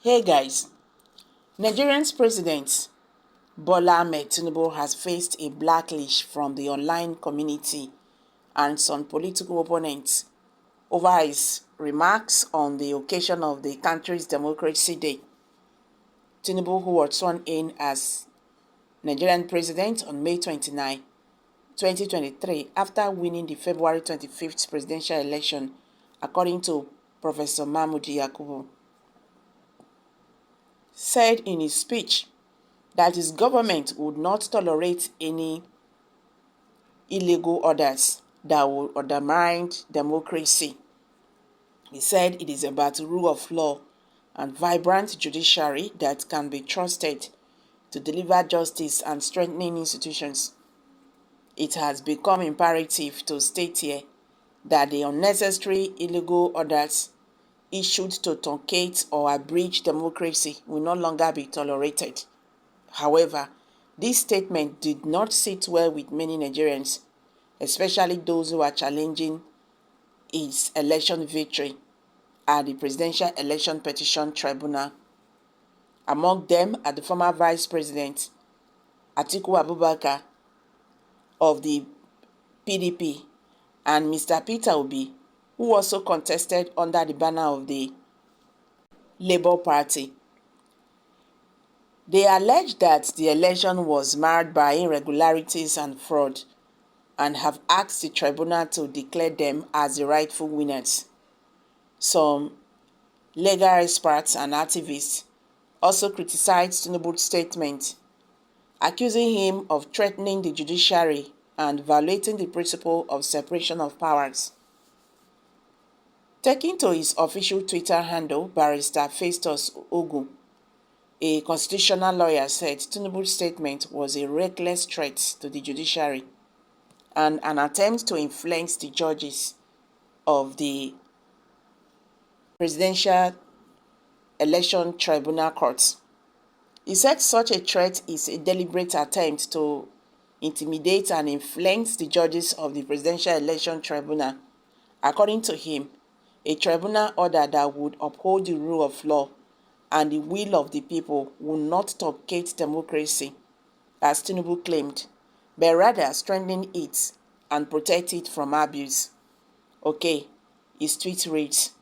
Hey guys, Nigerian's president Bola Ahmed Tinubu has faced a blacklash from the online community and some political opponents over his remarks on the occasion of the country's Democracy Day. Tinubu, who was sworn in as Nigerian president on May 29, 2023, after winning the February 25th presidential election, according to Professor Mahmood Yakubu, said in his speech that his government would not tolerate any illegal orders that would undermine democracy. He said it is about the rule of law and vibrant judiciary that can be trusted to deliver justice and strengthening institutions. It has become imperative to state here that the unnecessary illegal orders issued to truncate or abridge democracy will no longer be tolerated. However, this statement did not sit well with many Nigerians, especially those who are challenging his election victory at the Presidential Election Petition Tribunal. Among them are the former Vice President Atiku Abubakar of the PDP and Mr. Peter Obi, who also contested under the banner of the Labour Party. They alleged that the election was marred by irregularities and fraud and have asked the tribunal to declare them as the rightful winners. Some legal experts and activists also criticized Tinubu's statement, accusing him of threatening the judiciary and violating the principle of separation of powers. Taking to his official Twitter handle, Barrister Festus Ogu, a constitutional lawyer, said Tinubu's statement was a reckless threat to the judiciary and an attempt to influence the judges of the Presidential Election Tribunal courts. He said such a threat is a deliberate attempt to intimidate and influence the judges of the Presidential Election Tribunal. According to him, a tribunal order that would uphold the rule of law and the will of the people will not truncate democracy, as Tinubu claimed, but rather strengthen it and protect it from abuse. Okay, his tweet reads,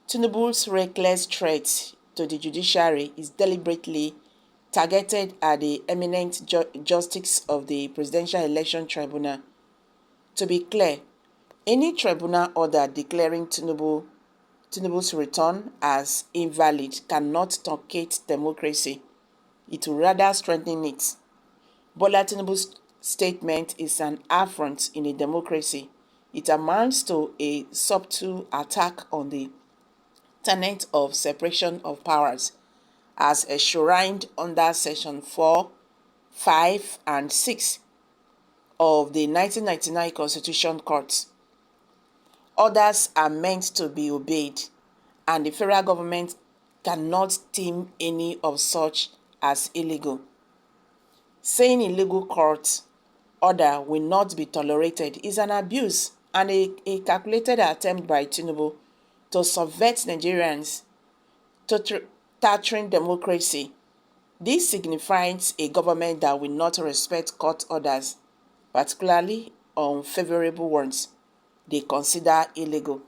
Tinubu's reckless threat to the judiciary is deliberately targeted at the eminent justice of the Presidential Election Tribunal. To be clear, any tribunal order declaring Tinubu's return as invalid cannot truncate democracy. It will rather strengthen it. Bola Tinubu's statement is an affront in a democracy. It amounts to a subtle attack on the tenet of separation of powers as enshrined under Section 4, 5, and 6 of the 1999 Constitution Court. Orders are meant to be obeyed, and the federal government cannot deem any of such as illegal. Saying illegal court order will not be tolerated is an abuse and a calculated attempt by Tinubu to subvert Nigerians, threatening democracy. This signifies a government that will not respect court orders, particularly unfavorable ones they consider illegal.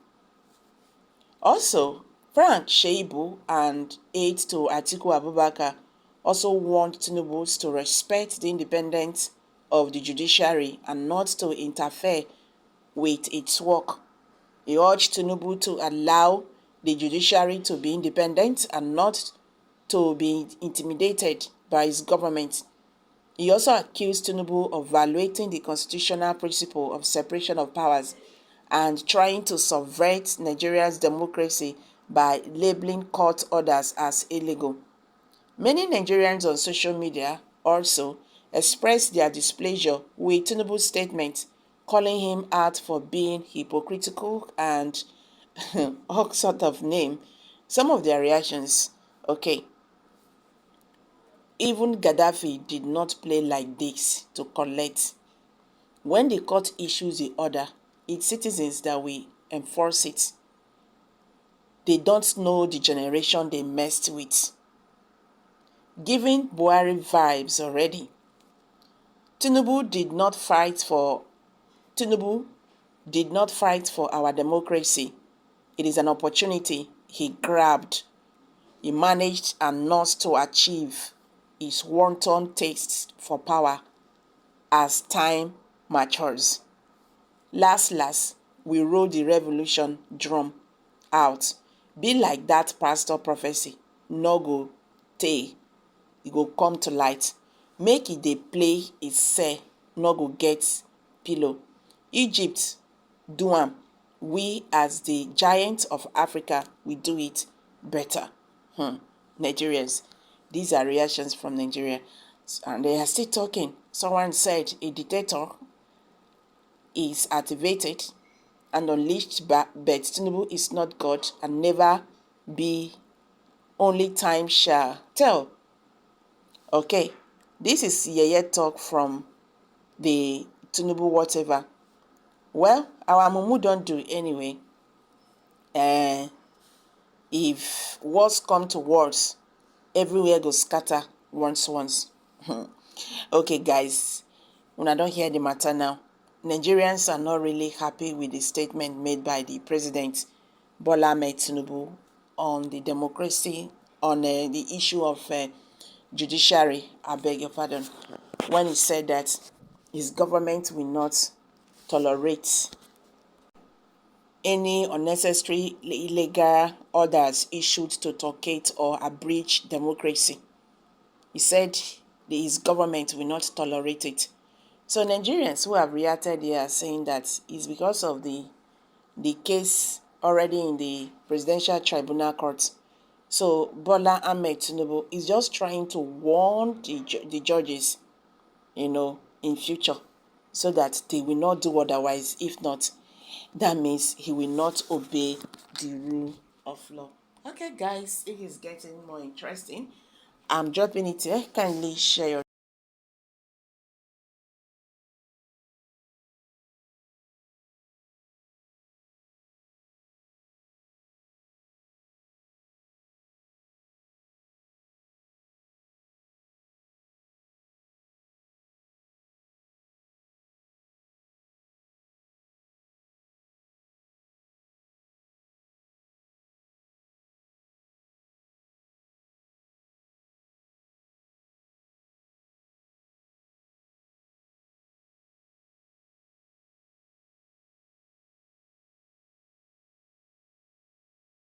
Also, Frank Shaibu and aide to Atiku Abubakar also warned Tinubu to respect the independence of the judiciary and not to interfere with its work. He urged Tinubu to allow the judiciary to be independent and not to be intimidated by his government. He also accused Tinubu of violating the constitutional principle of separation of powers and trying to subvert Nigeria's democracy by labeling court orders as illegal. Many Nigerians on social media also expressed their displeasure with Tinubu's statement, calling him out for being hypocritical and all sort of name. Some of their reactions, okay. Even Gaddafi did not play like this to collect. When the court issues the order, it's citizens that will enforce it. They don't know the generation they messed with. Giving Buhari vibes already. Tinubu did not fight for our democracy. It is an opportunity he grabbed. He managed and not to achieve his wanton taste for power as time matures. Last, we roll the revolution drum out. Be like that pastor prophecy. No go tey, e go come to light. Make e dey play e say, no go get pillow. Egypt do am. We as the giant of Africa, we do it better. Nigerians. These are reactions from Nigeria. And they are still talking. Someone said a dictator is activated and unleashed, but Tinubu is not God and never be. Only time shall tell. Okay, this is Yeye talk from the Tinubu whatever. Well, our mumu don't do anyway. If words come to words, everywhere go scatter once. Okay, guys, when I don't hear the matter now, Nigerians are not really happy with the statement made by the president, Bola Ahmed Tinubu, on the democracy, on the issue of judiciary, I beg your pardon, when he said that his government will not tolerate any unnecessary illegal orders issued to truncate or abridge democracy. He said his government will not tolerate it. So Nigerians who have reacted here are saying that it's because of the case already in the Presidential Tribunal Court. So Bola Ahmed Tinubu is just trying to warn the judges, in future, so that they will not do otherwise. If not, that means he will not obey the rule of law. Okay, guys, it is getting more interesting. I'm dropping it here. Kindly share your